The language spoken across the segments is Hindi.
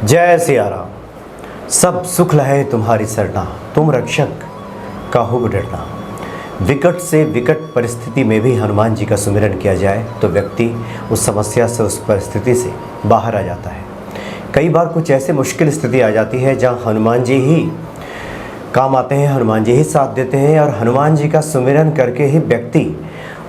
जय सिया राम। सब सुख लहे तुम्हारी सरना, तुम रक्षक काहू डरना। विकट से विकट परिस्थिति में भी हनुमान जी का सुमिरन किया जाए तो व्यक्ति उस समस्या से, उस परिस्थिति से बाहर आ जाता है। कई बार कुछ ऐसे मुश्किल स्थिति आ जाती है जहाँ हनुमान जी ही काम आते हैं, हनुमान जी ही साथ देते हैं और हनुमान जी का सुमिरन करके ही व्यक्ति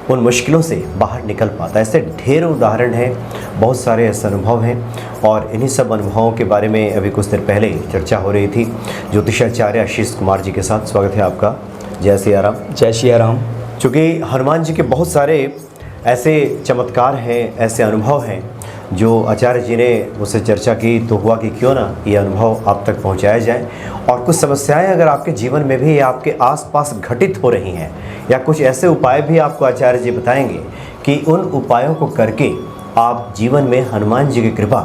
उन मुश्किलों से बाहर निकल पाता है। ऐसे ढेर उदाहरण हैं, बहुत सारे ऐसे अनुभव हैं और इन्हीं सब अनुभवों के बारे में अभी कुछ देर पहले चर्चा हो रही थी ज्योतिषाचार्य आशीष कुमार जी के साथ। स्वागत है आपका। जय सिया राम। जय सिया राम। चूँकि हनुमान जी के बहुत सारे ऐसे चमत्कार हैं, ऐसे अनुभव हैं जो आचार्य जी ने मुझसे चर्चा की तो हुआ कि क्यों ना ये अनुभव आप तक पहुंचाया जाए। और कुछ समस्याएं अगर आपके जीवन में भी या आपके आसपास घटित हो रही हैं या कुछ ऐसे उपाय भी आपको आचार्य जी बताएंगे कि उन उपायों को करके आप जीवन में हनुमान जी की कृपा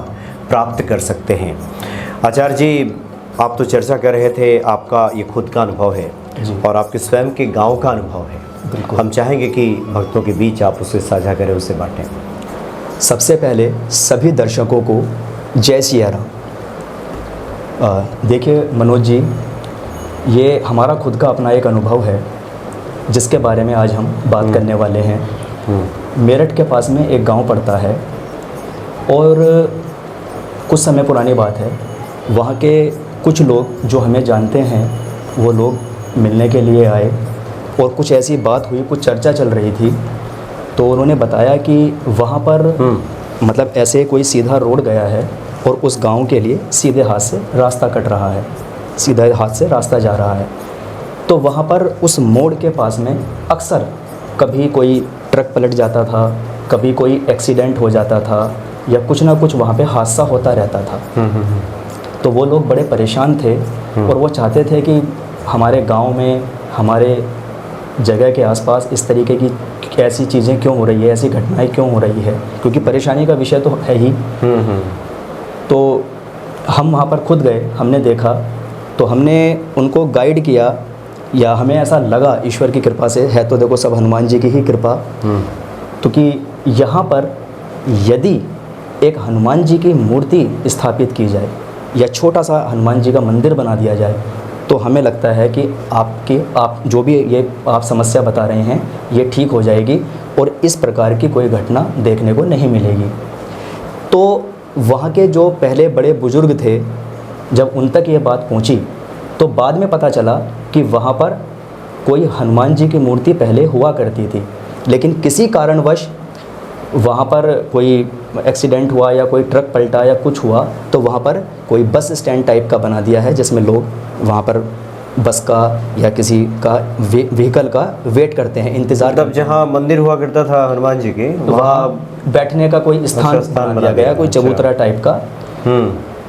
प्राप्त कर सकते हैं। आचार्य जी, आप तो चर्चा कर रहे थे, आपका ये खुद का अनुभव है और आपके स्वयं के गाँव का अनुभव है। हम चाहेंगे कि भक्तों के बीच आप उसे साझा करें, उससे बांटें। सबसे पहले सभी दर्शकों को जय सिया राम। देखिए मनोज जी, ये हमारा खुद का अपना एक अनुभव है जिसके बारे में आज हम बात करने वाले हैं। मेरठ के पास में एक गांव पड़ता है और कुछ समय पुरानी बात है, वहाँ के कुछ लोग जो हमें जानते हैं वो लोग मिलने के लिए आए और कुछ ऐसी बात हुई, कुछ चर्चा चल रही थी। तो उन्होंने बताया कि वहाँ पर मतलब ऐसे कोई सीधा रोड गया है और उस गांव के लिए सीधे हाथ से रास्ता कट रहा है, सीधे हाथ से रास्ता जा रहा है। तो वहाँ पर उस मोड़ के पास में अक्सर कभी कोई ट्रक पलट जाता था, कभी कोई एक्सीडेंट हो जाता था या कुछ ना कुछ वहाँ पे हादसा होता रहता था। तो वो लोग बड़े परेशान थे और वो चाहते थे कि हमारे गांव में, हमारे जगह के आसपास इस तरीके की ऐसी चीज़ें क्यों हो रही है, ऐसी घटनाएं क्यों हो रही है, क्योंकि परेशानी का विषय तो है ही। तो हम वहाँ पर खुद गए, हमने देखा, तो हमने उनको गाइड किया या हमें ऐसा लगा ईश्वर की कृपा से है, तो देखो सब हनुमान जी की ही कृपा। तो कि यहाँ पर यदि एक हनुमान जी की मूर्ति स्थापित की जाए या छोटा सा हनुमान जी का मंदिर बना दिया जाए तो हमें लगता है कि आप जो भी ये आप समस्या बता रहे हैं ये ठीक हो जाएगी और इस प्रकार की कोई घटना देखने को नहीं मिलेगी। तो वहाँ के जो पहले बड़े बुजुर्ग थे, जब उन तक ये बात पहुँची तो बाद में पता चला कि वहाँ पर कोई हनुमान जी की मूर्ति पहले हुआ करती थी, लेकिन किसी कारणवश वहाँ पर कोई एक्सीडेंट हुआ या कोई ट्रक पलटा या कुछ हुआ तो वहाँ पर कोई बस स्टैंड टाइप का बना दिया है जिसमें लोग वहाँ पर बस का या किसी का व्हीकल का वेट करते हैं, इंतज़ार। तब जहाँ मंदिर हुआ करता था हनुमान जी के, वहाँ बैठने का कोई स्थान बना दिया गया, कोई चबूतरा टाइप का।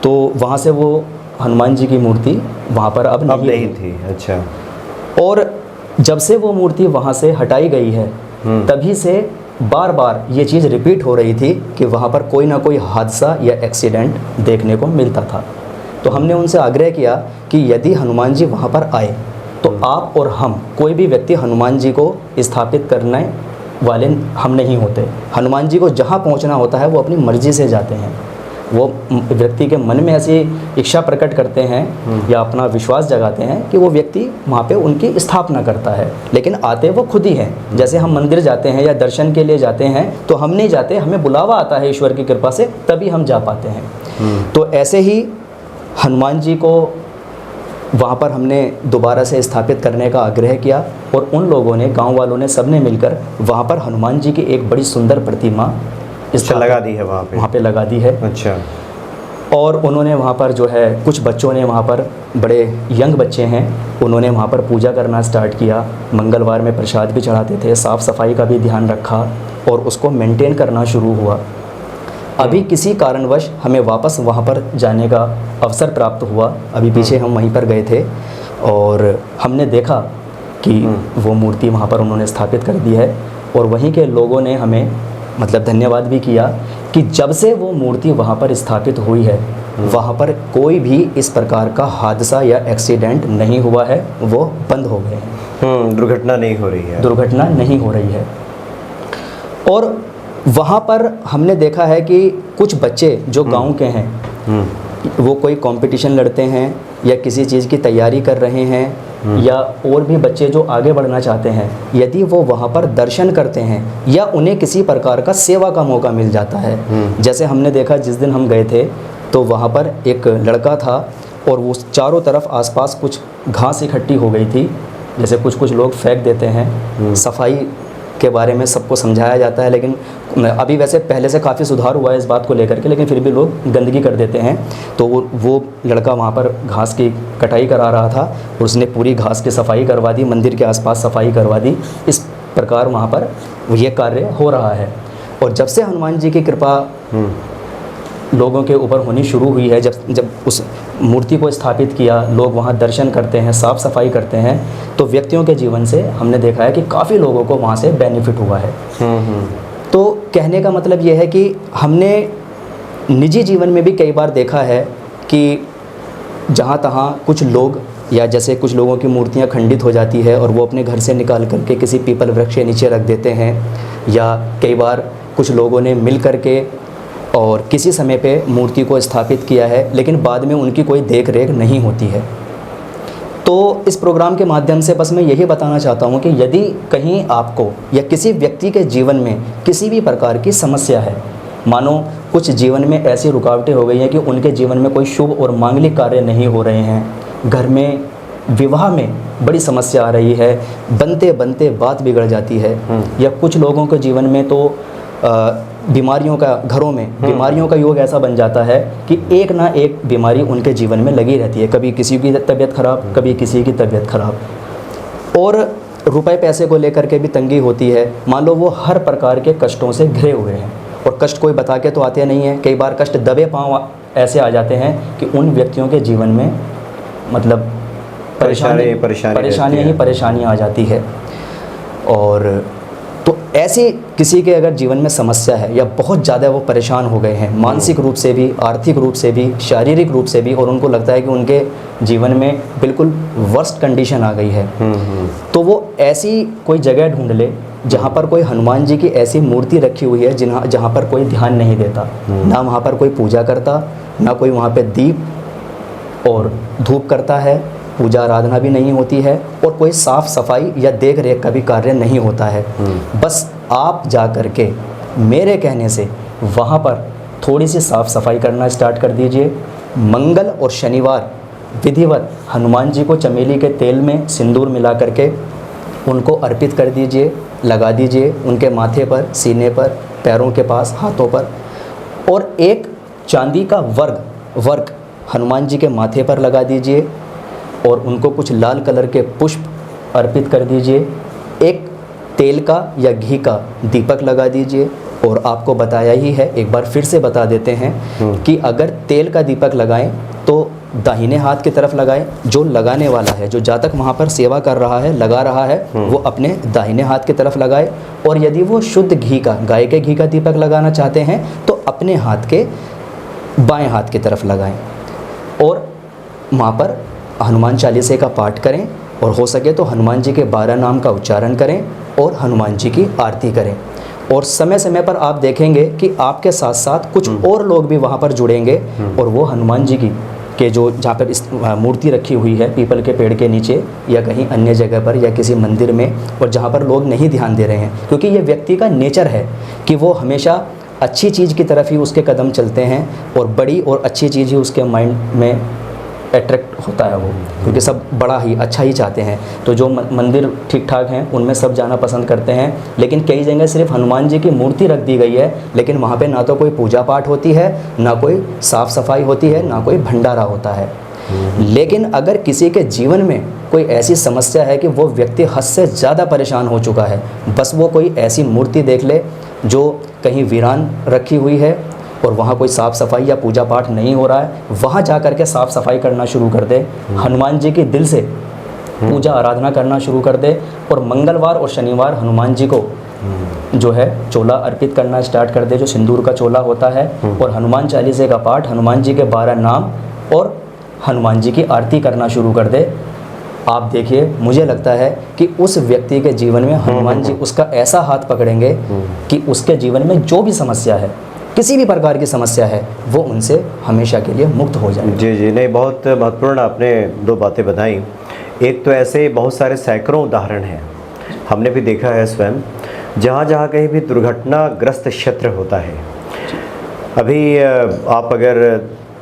तो वहाँ से वो हनुमान जी की मूर्ति वहाँ पर अब नहीं थी। अच्छा। और जब से वो मूर्ति वहाँ से हटाई गई है तभी से बार बार ये चीज़ रिपीट हो रही थी कि वहाँ पर कोई ना कोई हादसा या एक्सीडेंट देखने को मिलता था। तो हमने उनसे आग्रह किया कि यदि हनुमान जी वहाँ पर आए तो आप और हम, कोई भी व्यक्ति हनुमान जी को स्थापित करने वाले हम नहीं होते। हनुमान जी को जहाँ पहुँचना होता है वो अपनी मर्ज़ी से जाते हैं। वो व्यक्ति के मन में ऐसी इच्छा प्रकट करते हैं या अपना विश्वास जगाते हैं कि वो व्यक्ति वहाँ पे उनकी स्थापना करता है, लेकिन आते वो खुद ही हैं। जैसे हम मंदिर जाते हैं या दर्शन के लिए जाते हैं तो हम नहीं जाते, हमें बुलावा आता है ईश्वर की कृपा से, तभी हम जा पाते हैं। तो ऐसे ही हनुमान जी को वहाँ पर हमने दोबारा से स्थापित करने का आग्रह किया और उन लोगों ने, गाँव वालों ने, सबने मिलकर वहाँ पर हनुमान जी की एक बड़ी सुंदर प्रतिमा लगा दी है वहाँ पे लगा दी है। अच्छा। और उन्होंने वहाँ पर जो है कुछ बच्चों ने, वहाँ पर बड़े यंग बच्चे हैं, उन्होंने वहाँ पर पूजा करना स्टार्ट किया। मंगलवार में प्रसाद भी चढ़ाते थे, साफ़ सफाई का भी ध्यान रखा और उसको मेंटेन करना शुरू हुआ। अभी किसी कारणवश हमें वापस वहाँ पर जाने का अवसर प्राप्त हुआ। अभी पीछे हम वहीं पर गए थे और हमने देखा कि वो मूर्ति वहाँ पर उन्होंने स्थापित कर दी है और वहीं के लोगों ने हमें मतलब धन्यवाद भी किया कि जब से वो मूर्ति वहाँ पर स्थापित हुई है वहाँ पर कोई भी इस प्रकार का हादसा या एक्सीडेंट नहीं हुआ है, वो बंद हो गए हैं। दुर्घटना नहीं हो रही है। दुर्घटना नहीं हो रही है। और वहाँ पर हमने देखा है कि कुछ बच्चे जो गांव के हैं वो कोई कंपटीशन लड़ते हैं या किसी चीज़ की तैयारी कर रहे हैं, या और भी बच्चे जो आगे बढ़ना चाहते हैं, यदि वो वहाँ पर दर्शन करते हैं या उन्हें किसी प्रकार का सेवा का मौका मिल जाता है। जैसे हमने देखा जिस दिन हम गए थे तो वहाँ पर एक लड़का था और वो चारों तरफ आसपास कुछ घास इकट्ठी हो गई थी, जैसे कुछ लोग फेंक देते हैं। सफाई के बारे में सबको समझाया जाता है, लेकिन अभी वैसे पहले से काफ़ी सुधार हुआ है इस बात को लेकर के, लेकिन फिर भी लोग गंदगी कर देते हैं। तो वो लड़का वहाँ पर घास की कटाई करा रहा था और उसने पूरी घास की सफाई करवा दी, मंदिर के आसपास सफाई करवा दी। इस प्रकार वहाँ पर ये कार्य हो रहा है। और जब से हनुमान जी की कृपा लोगों के ऊपर होनी शुरू हुई है, जब उस मूर्ति को स्थापित किया, लोग वहाँ दर्शन करते हैं, साफ़ सफाई करते हैं, तो व्यक्तियों के जीवन से हमने देखा है कि काफ़ी लोगों को वहाँ से बेनिफिट हुआ है। तो कहने का मतलब ये है कि हमने निजी जीवन में भी कई बार देखा है कि जहाँ तहाँ कुछ लोग, या जैसे कुछ लोगों की मूर्तियाँ खंडित हो जाती है और वो अपने घर से निकाल करके किसी पीपल वृक्ष के नीचे रख देते हैं, या कई बार कुछ लोगों ने मिल करके और किसी समय पे मूर्ति को स्थापित किया है, लेकिन बाद में उनकी कोई देख रेख नहीं होती है। तो इस प्रोग्राम के माध्यम से बस मैं यही बताना चाहता हूँ कि यदि कहीं आपको या किसी व्यक्ति के जीवन में किसी भी प्रकार की समस्या है, मानो कुछ जीवन में ऐसी रुकावटें हो गई हैं कि उनके जीवन में कोई शुभ और मांगलिक कार्य नहीं हो रहे हैं, घर में विवाह में बड़ी समस्या आ रही है, बनते बनते बात बिगड़ जाती है, या कुछ लोगों के जीवन में तो बीमारियों का, घरों में बीमारियों का योग ऐसा बन जाता है कि एक ना एक बीमारी उनके जीवन में लगी रहती है, कभी किसी की तबीयत खराब, कभी किसी की तबीयत खराब, और रुपए पैसे को लेकर के भी तंगी होती है। मान लो वो हर प्रकार के कष्टों से घिरे हुए हैं, और कष्ट कोई बता के तो आते नहीं हैं, कई बार कष्ट दबे पाँव ऐसे आ जाते हैं कि उन व्यक्तियों के जीवन में मतलब परेशानियाँ आ जाती है। और तो ऐसे किसी के अगर जीवन में समस्या है या बहुत ज़्यादा वो परेशान हो गए हैं, मानसिक रूप से भी, आर्थिक रूप से भी, शारीरिक रूप से भी, और उनको लगता है कि उनके जीवन में बिल्कुल वर्स्ट कंडीशन आ गई है, तो वो ऐसी कोई जगह ढूंढ ले जहाँ पर कोई हनुमान जी की ऐसी मूर्ति रखी हुई है जहाँ पर कोई ध्यान नहीं देता, ना वहाँ पर कोई पूजा करता, ना कोई वहाँ पे दीप और धूप करता है, पूजा आराधना भी नहीं होती है, और कोई साफ़ सफाई या देख रेख का भी कार्य नहीं होता है। बस आप जा कर के मेरे कहने से वहाँ पर थोड़ी सी साफ़ सफाई करना स्टार्ट कर दीजिए। मंगल और शनिवार विधिवत हनुमान जी को चमेली के तेल में सिंदूर मिला करके उनको अर्पित कर दीजिए, लगा दीजिए उनके माथे पर, सीने पर, पैरों के पास, हाथों पर, और एक चांदी का वर्क हनुमान जी के माथे पर लगा दीजिए, और उनको कुछ लाल कलर के पुष्प अर्पित कर दीजिए। एक तेल का या घी का दीपक लगा दीजिए, और आपको बताया ही है, एक बार फिर से बता देते हैं कि अगर तेल का दीपक लगाएं तो दाहिने हाथ की तरफ लगाएं, जो लगाने वाला है, जो जातक वहाँ पर सेवा कर रहा है, लगा रहा है, वो अपने दाहिने हाथ की तरफ लगाए, और यदि वो शुद्ध घी का, गाय के घी का दीपक लगाना चाहते हैं तो अपने हाथ के बाएं हाथ की तरफ लगाएं, और वहाँ पर हनुमान चालीसे का पाठ करें, और हो सके तो हनुमान जी के 12 नाम का उच्चारण करें और हनुमान जी की आरती करें। और समय समय पर आप देखेंगे कि आपके साथ साथ कुछ और लोग भी वहाँ पर जुड़ेंगे, और वो हनुमान जी की के जो जहाँ पर मूर्ति रखी हुई है पीपल के पेड़ के नीचे या कहीं अन्य जगह पर या किसी मंदिर में, और जहाँ पर लोग नहीं ध्यान दे रहे हैं, क्योंकि ये व्यक्ति का नेचर है कि वो हमेशा अच्छी चीज़ की तरफ ही उसके कदम चलते हैं, और बड़ी और अच्छी चीज़ ही उसके माइंड में अट्रैक्ट होता है वो, क्योंकि सब बड़ा ही अच्छा ही चाहते हैं। तो जो मंदिर ठीक ठाक हैं उनमें सब जाना पसंद करते हैं, लेकिन कई जगह सिर्फ हनुमान जी की मूर्ति रख दी गई है, लेकिन वहाँ पे ना तो कोई पूजा पाठ होती है, ना कोई साफ़ सफाई होती है, ना कोई भंडारा होता है। लेकिन अगर किसी के जीवन में कोई ऐसी समस्या है कि वो व्यक्ति हद से ज़्यादा परेशान हो चुका है, बस वो कोई ऐसी मूर्ति देख ले जो कहीं वीरान रखी हुई है और वहाँ कोई साफ़ सफाई या पूजा पाठ नहीं हो रहा है, वहाँ जा कर के साफ़ सफाई करना शुरू कर दे, हनुमान जी की दिल से पूजा आराधना करना शुरू कर दे, और मंगलवार और शनिवार हनुमान जी को जो है चोला अर्पित करना स्टार्ट कर दे, जो सिंदूर का चोला होता है, और हनुमान चालीसे का पाठ, हनुमान जी के 12 नाम और हनुमान जी की आरती करना शुरू कर दे। आप देखिए, मुझे लगता है कि उस व्यक्ति के जीवन में हनुमान जी उसका ऐसा हाथ पकड़ेंगे कि उसके जीवन में जो भी समस्या है किसी भी प्रकार की समस्या है वो उनसे हमेशा के लिए मुक्त हो जाए। जी जी, नहीं, बहुत महत्वपूर्ण आपने दो बातें बताई। एक तो ऐसे बहुत सारे सैकड़ों उदाहरण हैं, हमने भी देखा है स्वयं, जहाँ जहाँ कहीं भी दुर्घटनाग्रस्त क्षेत्र होता है। अभी आप अगर,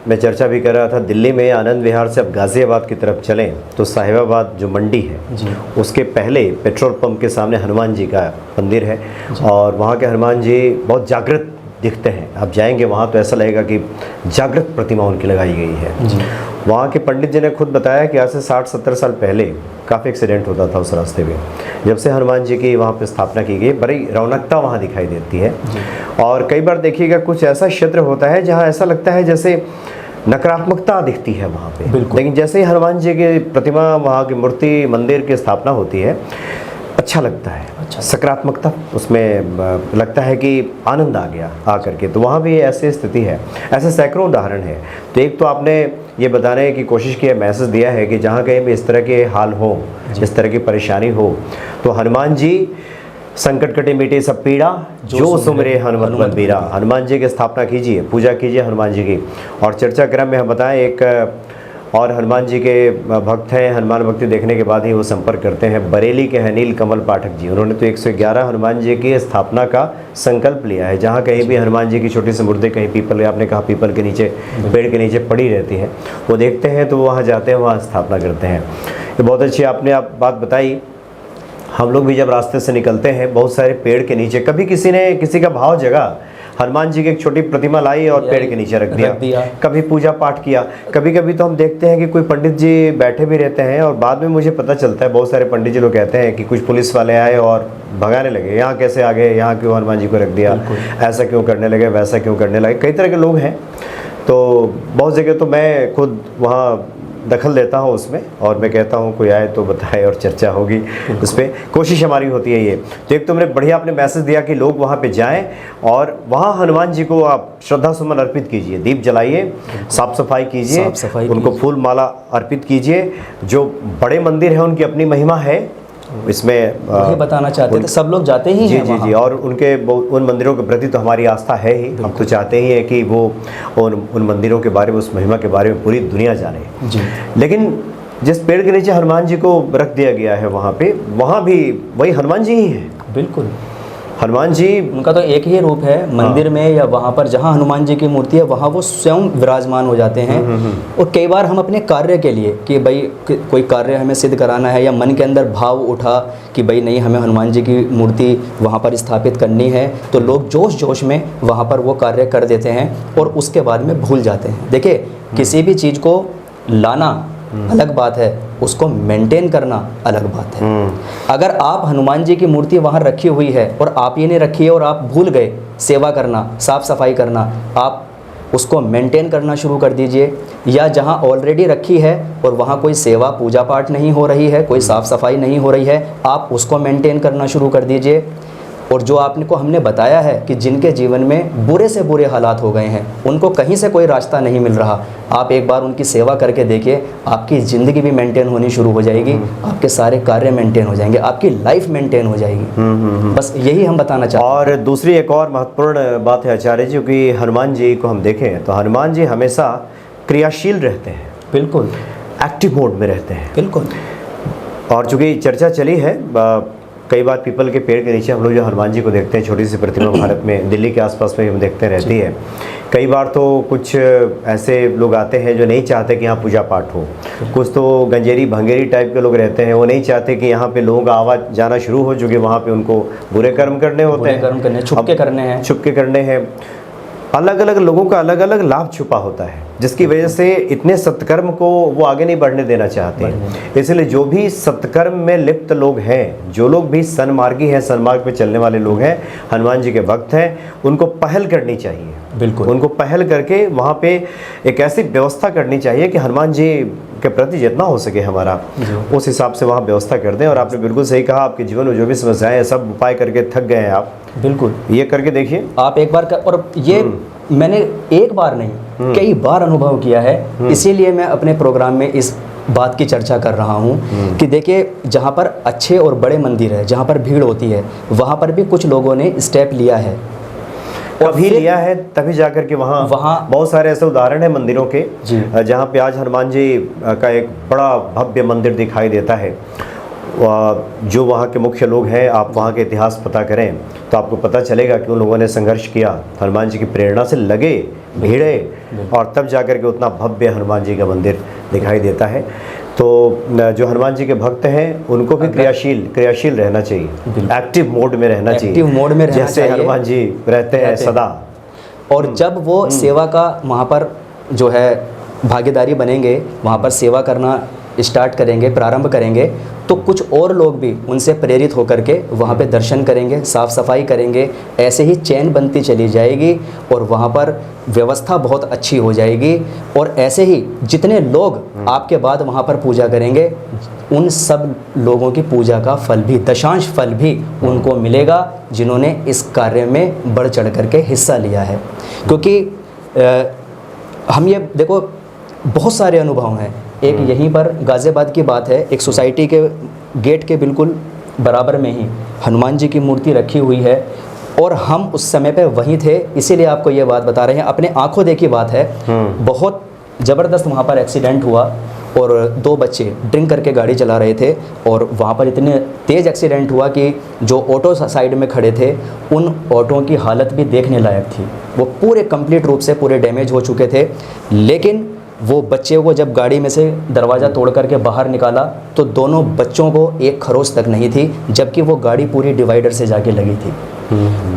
मैं चर्चा भी कर रहा था, दिल्ली में आनंद विहार से अब गाज़ियाबाद की तरफ चलें तो साहिबाबाद जो मंडी है जी। उसके पहले पेट्रोल पंप के सामने हनुमान जी का मंदिर है और वहाँ के हनुमान जी बहुत जागृत दिखते हैं। आप जाएंगे वहाँ तो ऐसा लगेगा कि जागृत प्रतिमा उनकी लगाई गई है जी। वहाँ के पंडित जी ने खुद बताया कि आज से 60-70 साल पहले काफ़ी एक्सीडेंट होता था उस रास्ते में। जब से हनुमान जी की वहाँ पे स्थापना की गई, बड़ी रौनकता वहाँ दिखाई देती है। और कई बार देखिएगा कुछ ऐसा क्षेत्र होता है जहाँ ऐसा लगता है जैसे नकारात्मकता दिखती है वहाँ पे, लेकिन जैसे ही हनुमान जी की प्रतिमा, वहाँ की मूर्ति, मंदिर की स्थापना होती है, अच्छा लगता है, सकारात्मकता उसमें लगता है कि आनंद आ गया आकर के। तो वहाँ भी ऐसी स्थिति है, ऐसे सैकड़ों उदाहरण है। तो एक तो आपने ये बताने की कोशिश की है, मैसेज दिया है कि जहाँ कहीं भी इस तरह के हाल हो, इस तरह की परेशानी हो, तो हनुमान जी संकट कटे मिटे सब पीड़ा, जो सुमरे हनुमत बलबीरा, हनुमान जी की स्थापना कीजिए, पूजा कीजिए हनुमान जी की। और चर्चा क्रम में हम बताएं, एक और हनुमान जी के भक्त हैं, हनुमान भक्ति देखने के बाद ही वो संपर्क करते हैं, बरेली के हैं नील कमल पाठक जी। उन्होंने तो 111 हनुमान जी की स्थापना का संकल्प लिया है। जहाँ कहीं भी हनुमान जी की छोटी सी मूर्ति, कहीं पीपल, आपने कहा पीपल के नीचे, पेड़ के नीचे पड़ी रहती है, वो देखते हैं तो वहाँ जाते हैं, वहाँ स्थापना करते हैं। ये बहुत अच्छी आपने आप बात बताई। हम लोग भी जब रास्ते से निकलते हैं, बहुत सारे पेड़ के नीचे, कभी किसी ने किसी का भाव जगा, हनुमान जी की एक छोटी प्रतिमा लाई और पेड़ के नीचे रख दिया, कभी पूजा पाठ किया। कभी कभी तो हम देखते हैं कि कोई पंडित जी बैठे भी रहते हैं और बाद में मुझे पता चलता है, बहुत सारे पंडित जी लोग कहते हैं कि कुछ पुलिस वाले आए और भगाने लगे, यहाँ कैसे आ गए, यहाँ क्यों हनुमान जी को रख दिया, ऐसा क्यों करने लगे, वैसा क्यों करने लगे। कई तरह के लोग हैं। तो बहुत जगह तो मैं खुद वहाँ दखल लेता हूँ उसमें, और मैं कहता हूँ कोई आए तो बताए और चर्चा होगी उस पर, कोशिश हमारी होती है ये। तो एक तुमने बढ़िया आपने मैसेज दिया कि लोग वहाँ पे जाएं और वहाँ हनुमान जी को आप श्रद्धा सुमन अर्पित कीजिए, दीप जलाइए, साफ सफाई कीजिए, उनको फूल माला अर्पित कीजिए। जो बड़े मंदिर हैं उनकी अपनी महिमा है, इसमें वही बताना चाहते थे, सब लोग जाते ही हैं जी जी। और उनके उन मंदिरों के प्रति तो हमारी आस्था है ही, हम तो चाहते ही हैं कि वो उन मंदिरों के बारे में, उस महिमा के बारे में पूरी दुनिया जाने जी। लेकिन जिस पेड़ के नीचे हनुमान जी को रख दिया गया है वहाँ पे, वहाँ भी वही हनुमान जी ही है। बिल्कुल, हनुमान जी, उनका तो एक ही रूप है मंदिर में, या वहाँ पर जहाँ हनुमान जी की मूर्ति है वहाँ वो स्वयं विराजमान हो जाते हैं। और कई बार हम अपने कार्य के लिए कि भाई कोई कार्य हमें सिद्ध कराना है, या मन के अंदर भाव उठा कि भाई नहीं, हमें हनुमान जी की मूर्ति वहाँ पर स्थापित करनी है, तो लोग जोश जोश में वहाँ पर वो कार्य कर देते हैं और उसके बाद में भूल जाते हैं। देखिए, किसी भी चीज़ को लाना अलग बात है, उसको मेंटेन करना अलग बात है। अगर आप हनुमान जी की मूर्ति वहाँ रखी हुई है और आप ये नहीं रखी है और आप भूल गए सेवा करना, साफ सफाई करना, आप उसको मेंटेन करना शुरू कर दीजिए। या जहाँ ऑलरेडी रखी है और वहाँ कोई सेवा पूजा पाठ नहीं हो रही है, कोई साफ़ सफाई नहीं हो रही है, आप उसको मेंटेन करना शुरू कर दीजिए। और जो आपने को हमने बताया है कि जिनके जीवन में बुरे से बुरे हालात हो गए हैं, उनको कहीं से कोई रास्ता नहीं मिल रहा, आप एक बार उनकी सेवा करके देखिए, आपकी ज़िंदगी भी मेंटेन होनी शुरू हो जाएगी, आपके सारे कार्य मेंटेन हो जाएंगे, आपकी लाइफ मेंटेन हो जाएगी। बस यही हम बताना चाहते हैं। और दूसरी एक और महत्वपूर्ण बात है आचार्य जी कि हनुमान जी को हम देखें तो हनुमान जी हमेशा क्रियाशील रहते हैं। बिल्कुल, एक्टिव मोड में रहते हैं। बिल्कुल। और चूँकि चर्चा चली है, कई बार पीपल के पेड़ के नीचे हम लोग जो हनुमान जी को देखते हैं, छोटी सी प्रतिमा भारत में दिल्ली के आसपास में हम देखते रहती है। कई बार तो कुछ ऐसे लोग आते हैं जो नहीं चाहते कि यहाँ पूजा पाठ हो, कुछ तो गंजेरी भंगेरी टाइप के लोग रहते हैं, वो नहीं चाहते कि यहाँ पे लोगों का आवाज़ जाना शुरू हो, जो कि वहाँ पे उनको बुरे कर्म करने होते हैं, कर्म करने, छुपके करने हैं। अलग अलग लोगों का अलग अलग लाभ छुपा होता है, जिसकी वजह से इतने सत्कर्म को वो आगे नहीं बढ़ने देना चाहते हैं। इसलिए जो भी सत्कर्म में लिप्त लोग हैं, जो लोग भी सन्मार्गी हैं, सन्मार्ग पे चलने वाले लोग हैं, हनुमान जी के भक्त हैं, उनको पहल करनी चाहिए। बिल्कुल, उनको पहल करके वहाँ पे एक ऐसी व्यवस्था करनी चाहिए कि हनुमान जी के प्रति जितना हो सके हमारा, उस हिसाब से वहाँ व्यवस्था कर दें। और आपने बिल्कुल सही कहा, आपके जीवन में जो भी समस्याएं हैं सब उपाय करके थक गए हैं आप, बिल्कुल ये करके देखिए आप एक बार और ये मैंने एक बार नहीं कई बार अनुभव किया है। इसीलिए मैं अपने प्रोग्राम में इस बात की चर्चा कर रहा हूँ कि देखिए, जहाँ पर अच्छे और बड़े मंदिर है, जहाँ पर भीड़ होती है, वहाँ पर भी कुछ लोगों ने स्टेप लिया है। कभी लिया है तभी जाकर के वहाँ बहुत सारे ऐसे उदाहरण हैं मंदिरों के जहाँ पे आज हनुमान जी का एक बड़ा भव्य मंदिर दिखाई देता है। जो वहाँ के मुख्य लोग हैं, आप वहाँ के इतिहास पता करें तो आपको पता चलेगा कि उन लोगों ने संघर्ष किया, हनुमान जी की प्रेरणा से लगे, भिड़े और तब जाकर के उतना भव्य हनुमान जी का मंदिर दिखाई देता है। तो जो हनुमान जी के भक्त हैं उनको भी क्रियाशील रहना चाहिए, एक्टिव मोड में रहना चाहिए, एक्टिव मोड में रहना जैसे चाहिए। हनुमान जी रहते हैं सदा। और जब वो सेवा का वहाँ पर जो है भागीदारी बनेंगे, वहाँ पर सेवा करना स्टार्ट करेंगे, प्रारंभ करेंगे, तो कुछ और लोग भी उनसे प्रेरित होकर के वहाँ पे दर्शन करेंगे, साफ़ सफाई करेंगे। ऐसे ही चैन बनती चली जाएगी और वहाँ पर व्यवस्था बहुत अच्छी हो जाएगी। और ऐसे ही जितने लोग आपके बाद वहाँ पर पूजा करेंगे, उन सब लोगों की पूजा का फल भी, दशांश फल भी उनको मिलेगा जिन्होंने इस कार्य में बढ़ चढ़ करके हिस्सा लिया है। क्योंकि हम ये देखो, बहुत सारे अनुभव हैं। एक यहीं पर गाज़ियाबाद की बात है, एक सोसाइटी के गेट के बिल्कुल बराबर में ही हनुमान जी की मूर्ति रखी हुई है और हम उस समय पे वहीं थे, इसीलिए आपको ये बात बता रहे हैं। अपने आंखों देखी बात है। बहुत ज़बरदस्त वहाँ पर एक्सीडेंट हुआ और 2 बच्चे ड्रिंक करके गाड़ी चला रहे थे और वहाँ पर इतने तेज़ एक्सीडेंट हुआ कि जो ऑटो साइड में खड़े थे उन ऑटों की हालत भी देखने लायक थी। वो पूरे कंप्लीट रूप से पूरे डैमेज हो चुके थे। लेकिन वो बच्चे को जब गाड़ी में से दरवाज़ा तोड़ करके बाहर निकाला तो दोनों बच्चों को एक खरोच तक नहीं थी, जबकि वो गाड़ी पूरी डिवाइडर से जाके लगी थी।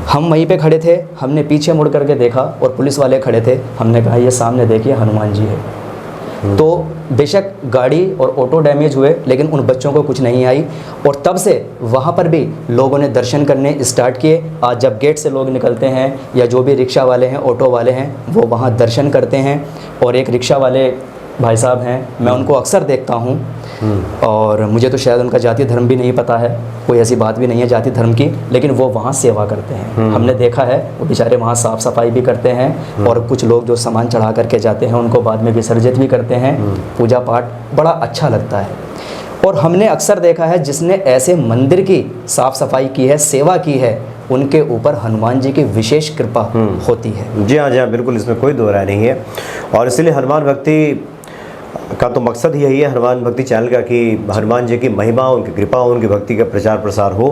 हम वहीं पे खड़े थे, हमने पीछे मुड़ करके देखा और पुलिस वाले खड़े थे। हमने कहा ये सामने देखिए हनुमान जी है। तो बेशक गाड़ी और ऑटो डैमेज हुए लेकिन उन बच्चों को कुछ नहीं आई। और तब से वहाँ पर भी लोगों ने दर्शन करने स्टार्ट किए। आज जब गेट से लोग निकलते हैं या जो भी रिक्शा वाले हैं, ऑटो वाले हैं, वो वहाँ दर्शन करते हैं। और एक रिक्शा वाले भाई साहब हैं, मैं उनको अक्सर देखता हूँ और मुझे तो शायद उनका जाति धर्म भी नहीं पता है, कोई ऐसी बात भी नहीं है जाति धर्म की, लेकिन वो वहाँ सेवा करते हैं। हमने देखा है वो बेचारे वहाँ साफ़ सफाई भी करते हैं और कुछ लोग जो सामान चढ़ा करके जाते हैं उनको बाद में विसर्जित भी करते हैं। पूजा पाठ बड़ा अच्छा लगता है। और हमने अक्सर देखा है जिसने ऐसे मंदिर की साफ़ सफाई की है, सेवा की है, उनके ऊपर हनुमान जी की विशेष कृपा होती है। जी हाँ, बिल्कुल, इसमें कोई दो राय नहीं है। और इसलिए हनुमान भक्ति का तो मकसद ही यही है, हनुमान भक्ति चैनल का, कि हनुमान जी की महिमा, उनकी कृपा, उनकी भक्ति का प्रचार प्रसार हो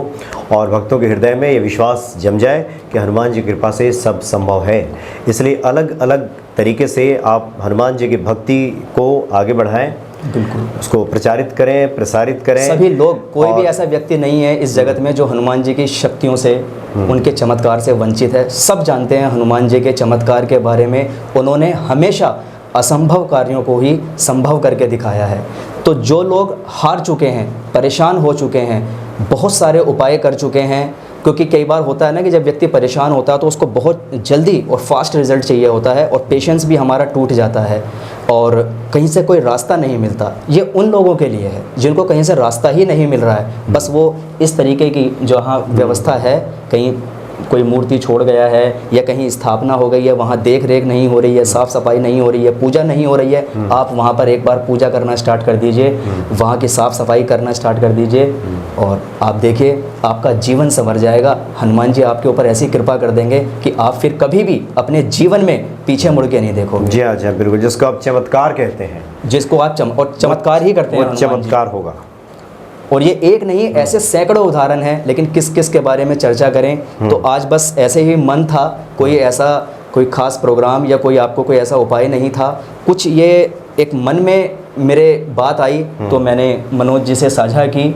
और भक्तों के हृदय में ये विश्वास जम जाए कि हनुमान जी की कृपा से सब संभव है। इसलिए अलग अलग तरीके से आप हनुमान जी की भक्ति को आगे बढ़ाएं, बिल्कुल उसको प्रचारित करें, प्रसारित करें। सभी लोग, कोई भी ऐसा व्यक्ति नहीं है इस जगत में जो हनुमान जी की शक्तियों से, उनके चमत्कार से वंचित है। सब जानते हैं हनुमान जी के चमत्कार के बारे में। उन्होंने हमेशा असंभव कार्यों को ही संभव करके दिखाया है। तो जो लोग हार चुके हैं, परेशान हो चुके हैं, बहुत सारे उपाय कर चुके हैं, क्योंकि कई बार होता है ना कि जब व्यक्ति परेशान होता है तो उसको बहुत जल्दी और फास्ट रिजल्ट चाहिए होता है और पेशेंस भी हमारा टूट जाता है और कहीं से कोई रास्ता नहीं मिलता। ये उन लोगों के लिए है जिनको कहीं से रास्ता ही नहीं मिल रहा है। बस वो इस तरीके की जहाँ व्यवस्था है, कहीं कोई मूर्ति छोड़ गया है या कहीं स्थापना हो गई है, वहाँ देख रेख नहीं हो रही है, साफ़ सफाई नहीं हो रही है, पूजा नहीं हो रही है, आप वहाँ पर एक बार पूजा करना स्टार्ट कर दीजिए, वहाँ की साफ़ सफाई करना स्टार्ट कर दीजिए और आप देखिए आपका जीवन संवर जाएगा। हनुमान जी आपके ऊपर ऐसी कृपा कर देंगे कि आप फिर कभी भी अपने जीवन में पीछे मुड़ के नहीं देखोगे। जी हाँ, बिल्कुल, जिसको आप चमत्कार कहते हैं, जिसको आप चमत्कार ही करते हैं, चमत्कार होगा। और ये एक नहीं, ऐसे सैकड़ों उदाहरण हैं, लेकिन किस किस के बारे में चर्चा करें। तो आज बस ऐसे ही मन था, कोई ऐसा कोई ख़ास प्रोग्राम या कोई आपको कोई ऐसा उपाय नहीं था, कुछ ये एक मन में मेरे बात आई तो मैंने मनोज जी से साझा की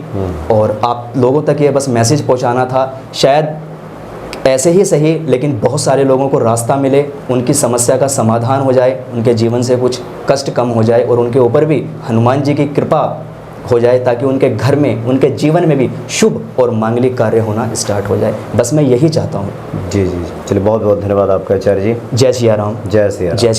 और आप लोगों तक ये बस मैसेज पहुंचाना था। शायद ऐसे ही सही, लेकिन बहुत सारे लोगों को रास्ता मिले, उनकी समस्या का समाधान हो जाए, उनके जीवन से कुछ कष्ट कम हो जाए और उनके ऊपर भी हनुमान जी की कृपा हो जाए, ताकि उनके घर में, उनके जीवन में भी शुभ और मांगलिक कार्य होना स्टार्ट हो जाए। बस मैं यही चाहता हूँ। जी जी, चलिए, बहुत बहुत धन्यवाद आपका आचार्य जी। जय सिया राम। जय सिया राम। जय